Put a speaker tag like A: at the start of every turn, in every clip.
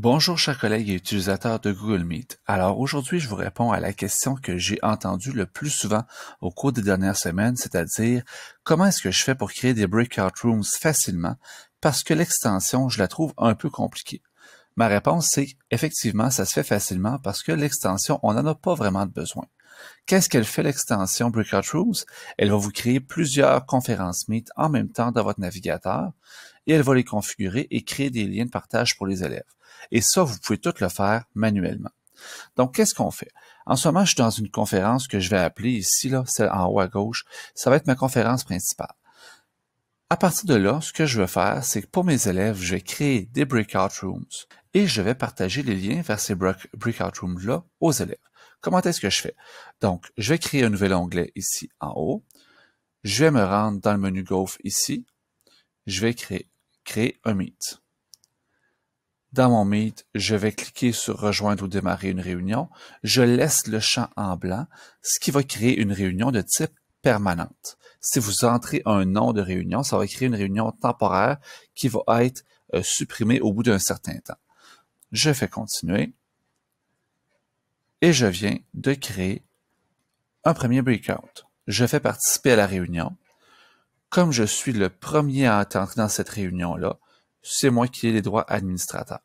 A: Bonjour chers collègues et utilisateurs de Google Meet. Alors aujourd'hui, je vous réponds à la question que j'ai entendue le plus souvent au cours des dernières semaines, c'est-à-dire comment est-ce que je fais pour créer des breakout rooms facilement parce que l'extension, je la trouve un peu compliquée. Ma réponse, c'est effectivement, ça se fait facilement parce que l'extension, on n'en a pas vraiment de besoin. Qu'est-ce qu'elle fait l'extension Breakout Rooms? Elle va vous créer plusieurs conférences Meet en même temps dans votre navigateur et elle va les configurer et créer des liens de partage pour les élèves. Et ça, vous pouvez tout le faire manuellement. Donc, qu'est-ce qu'on fait? En ce moment, je suis dans une conférence que je vais appeler ici, là, celle en haut à gauche. Ça va être ma conférence principale. À partir de là, ce que je vais faire, c'est que pour mes élèves, je vais créer des breakout rooms et je vais partager les liens vers ces breakout rooms-là aux élèves. Comment est-ce que je fais? Donc, je vais créer un nouvel onglet ici en haut. Je vais me rendre dans le menu Golf ici. Je vais créer un Meet. Dans mon Meet, je vais cliquer sur Rejoindre ou démarrer une réunion. Je laisse le champ en blanc, ce qui va créer une réunion de type permanente. Si vous entrez un nom de réunion, ça va créer une réunion temporaire qui va être supprimée au bout d'un certain temps. Je fais continuer et je viens de créer un premier breakout. Je fais participer à la réunion. Comme je suis le premier à entrer dans cette réunion-là, c'est moi qui ai les droits administrateurs.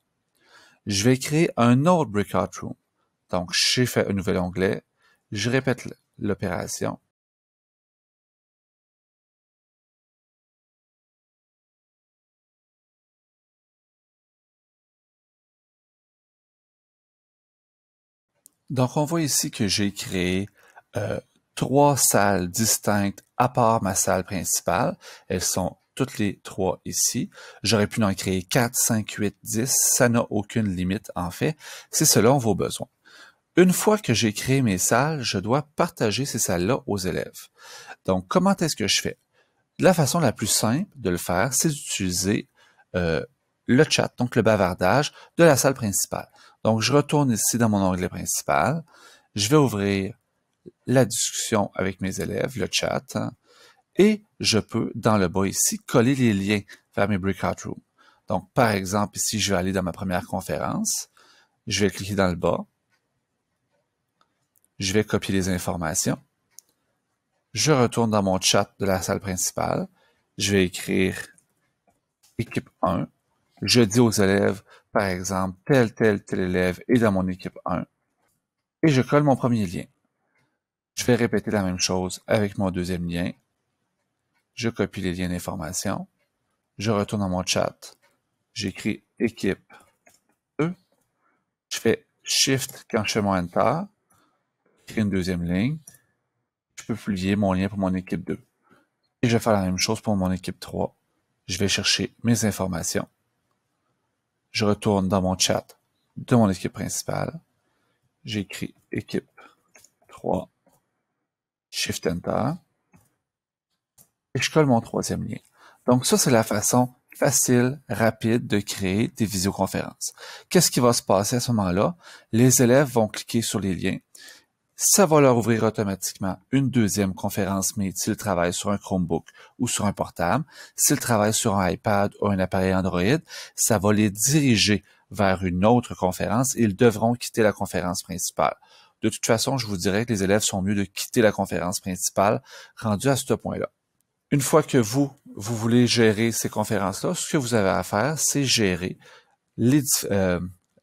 A: Je vais créer un autre breakout room. Donc, j'ai fait un nouvel onglet. Je répète l'opération. Donc, on voit ici que j'ai créé 3 salles distinctes à part ma salle principale. Elles sont toutes les 3 ici. J'aurais pu en créer 4, 5, 8, 10. Ça n'a aucune limite, en fait. C'est selon vos besoins. Une fois que j'ai créé mes salles, je dois partager ces salles-là aux élèves. Donc, comment est-ce que je fais? La façon la plus simple de le faire, c'est d'utiliser le chat, donc le bavardage de la salle principale. Donc, je retourne ici dans mon onglet principal. Je vais ouvrir la discussion avec mes élèves, le chat, et je peux, dans le bas ici, coller les liens vers mes breakout rooms. Donc, par exemple, ici, je vais aller dans ma première conférence. Je vais cliquer dans le bas. Je vais copier les informations. Je retourne dans mon chat de la salle principale. Je vais écrire équipe 1. Je dis aux élèves, par exemple, tel élève est dans mon équipe 1. Et je colle mon premier lien. Je vais répéter la même chose avec mon deuxième lien. Je copie les liens d'information. Je retourne dans mon chat. J'écris équipe 2. Je fais Shift quand je fais mon Enter. J'écris une deuxième ligne. Je peux publier mon lien pour mon équipe 2. Et je vais faire la même chose pour mon équipe 3. Je vais chercher mes informations. Je retourne dans mon chat de mon équipe principale. J'écris équipe 3, Shift Enter, et je colle mon troisième lien. Donc ça, c'est la façon facile, rapide de créer des visioconférences. Qu'est-ce qui va se passer à ce moment-là? Les élèves vont cliquer sur les liens. Ça va leur ouvrir automatiquement une deuxième conférence Meet s'ils travaillent sur un Chromebook ou sur un portable. S'ils travaillent sur un iPad ou un appareil Android, ça va les diriger vers une autre conférence et ils devront quitter la conférence principale. De toute façon, je vous dirais que les élèves sont mieux de quitter la conférence principale rendus à ce point-là. Une fois que vous voulez gérer ces conférences-là, ce que vous avez à faire, c'est gérer les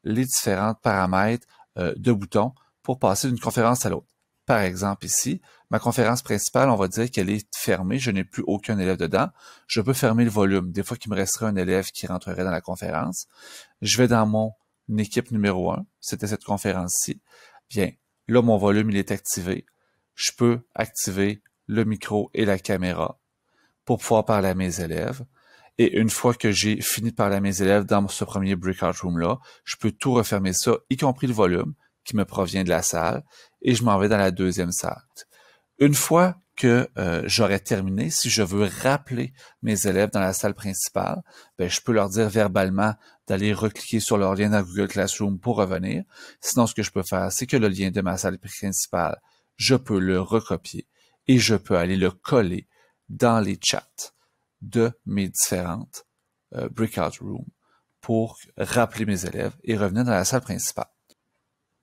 A: différents paramètres de boutons pour passer d'une conférence à l'autre. Par exemple, ici, ma conférence principale, on va dire qu'elle est fermée, je n'ai plus aucun élève dedans. Je peux fermer le volume. Des fois qu'il me resterait un élève qui rentrerait dans la conférence. Je vais dans mon équipe numéro 1, c'était cette conférence-ci. Bien, là, mon volume, il est activé. Je peux activer le micro et la caméra pour pouvoir parler à mes élèves. Et une fois que j'ai fini de parler à mes élèves dans ce premier breakout room-là, je peux tout refermer ça, y compris le volume qui me provient de la salle, et je m'en vais dans la deuxième salle. Une fois que j'aurai terminé, si je veux rappeler mes élèves dans la salle principale, ben, je peux leur dire verbalement d'aller recliquer sur leur lien dans Google Classroom pour revenir. Sinon, ce que je peux faire, c'est que le lien de ma salle principale, je peux le recopier et je peux aller le coller dans les chats de mes différentes breakout rooms pour rappeler mes élèves et revenir dans la salle principale.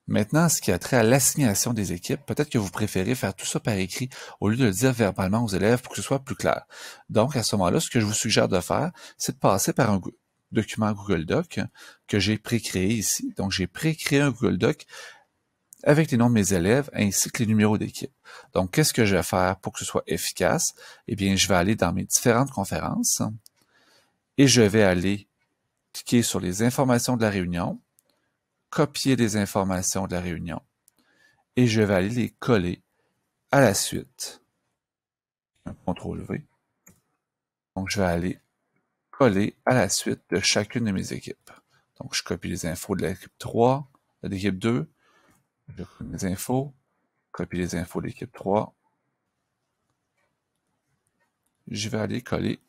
A: Maintenant, ce qui a trait à l'assignation des équipes, peut-être que vous préférez faire tout ça par écrit au lieu de le dire verbalement aux élèves pour que ce soit plus clair. Donc, à ce moment-là, ce que je vous suggère de faire, c'est de passer par un document Google Doc que j'ai pré-créé ici. Donc, j'ai pré-créé un Google Doc avec les noms de mes élèves ainsi que les numéros d'équipe. Donc, qu'est-ce que je vais faire pour que ce soit efficace? Eh bien, je vais aller dans mes différentes conférences et je vais aller cliquer sur les informations de la réunion, copier les informations de la réunion et je vais aller les coller à la suite. Un CTRL V. Donc, je vais aller coller à la suite de chacune de mes équipes. Donc, je copie les infos de l'équipe 3, de l'équipe 2, je copie les infos, copie les infos de l'équipe 3. Je vais aller coller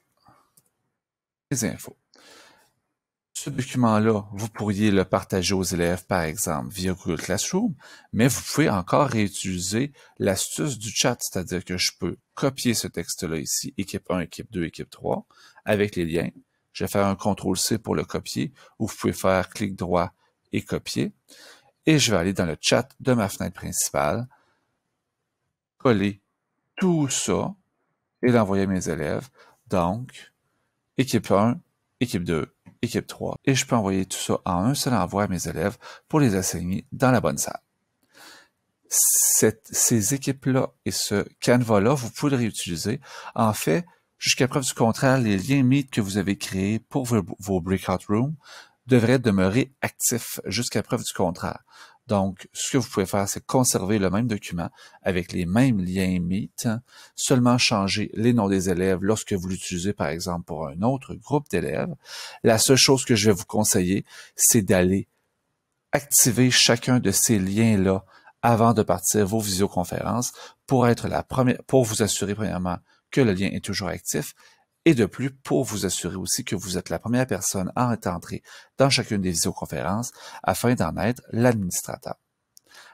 A: les infos. Ce document-là, vous pourriez le partager aux élèves, par exemple, via Google Classroom, mais vous pouvez encore réutiliser l'astuce du chat, c'est-à-dire que je peux copier ce texte-là ici, équipe 1, équipe 2, équipe 3, avec les liens. Je vais faire un CTRL-C pour le copier, ou vous pouvez faire clic droit et copier. Et je vais aller dans le chat de ma fenêtre principale, coller tout ça et l'envoyer à mes élèves. Donc, équipe 1, équipe 2, équipe 3, et je peux envoyer tout ça en un seul envoi à mes élèves pour les assigner dans la bonne salle. Ces équipes-là et ce canevas-là, vous pouvez le réutiliser. En fait, jusqu'à preuve du contraire, les liens Meet que vous avez créés pour vos breakout rooms devraient demeurer actifs jusqu'à preuve du contraire. Donc, ce que vous pouvez faire, c'est conserver le même document avec les mêmes liens Meet, seulement changer les noms des élèves lorsque vous l'utilisez, par exemple, pour un autre groupe d'élèves. La seule chose que je vais vous conseiller, c'est d'aller activer chacun de ces liens-là avant de partir vos visioconférences pour être pour vous assurer, premièrement, que le lien est toujours actif, et de plus, pour vous assurer aussi que vous êtes la première personne à être entrée dans chacune des visioconférences afin d'en être l'administrateur.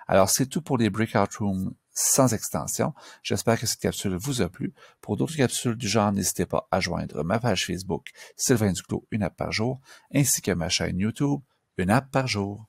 A: Alors, c'est tout pour les Breakout Rooms sans extension. J'espère que cette capsule vous a plu. Pour d'autres capsules du genre, n'hésitez pas à joindre ma page Facebook Sylvain Duclos, une app par jour, ainsi que ma chaîne YouTube, une app par jour.